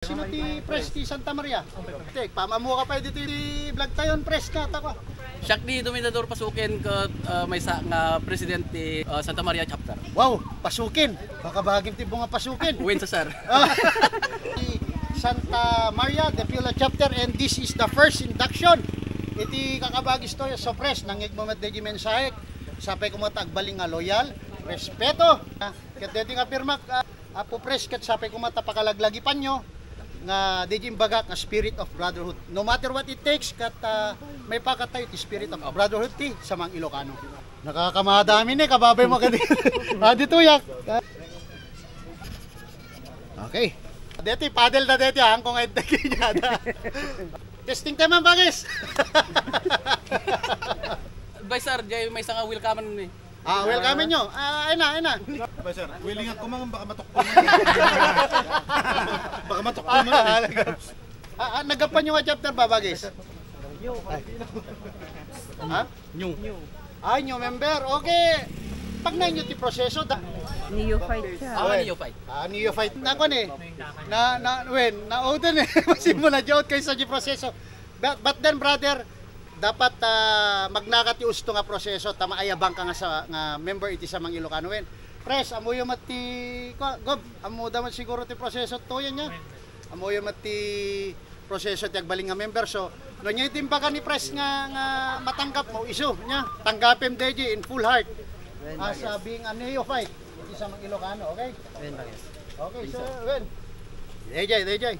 Sino ti Pres ti Santa Maria? Tek, pamamu ka pa dito ti vlog tayon Pres ka ta ko. Siya di Dominador pasukin ka may sa nga presidente Santa Maria chapter. Wow, pasukin. Baka bahagim ti bunga pasukin. Uwin sa sir. Santa Maria, the Pila chapter, and this is the first induction. Iti kakabagis to sa Pres nangig mo met deji mensahe sapay kumatag baling nga loyal, respeto. Ket deti nga pirma apo Pres ket sapay kumata pakalaglagipan nyo nga deji imbaga nga spirit of brotherhood. No matter what it takes kat may pakatay ti spirit of brotherhood ti sa mga Ilocano. Nakakamadami ni kababay mo kadi. Dito yak. Okay. Deti paddle na deti ang kung ay taginyada. Testing time bagis. Bay sir, jay may nga welcome ni. Welcome nyo. Ay na. Bay sir, willing at kumang baka matukto. Baka matukto mo. Nagapan nyo nga chapter ba bagis? Ha? New. Ay, new member. Okay. Pag na nyo ti proseso Neophyte siya. Neophyte. Neophyte na ko ni. Na-outen eh. Masimula jod kay sa proseso. But then brother, dapat magnakati usto nga proseso tama ayabang ka nga sa nga member iti sa mga Ilocano wen. Pres, amoy mati gob, amo daman siguro ti proseso to yan nya. Amoy mati proseso ti agbaling nga member so no nya itimbakan ni Pres nga matanggap mo isu nya. Tanggapem deji in full heart. As being a neophyte iti sa mga Ilocano, okay? Okay, so when. DJ.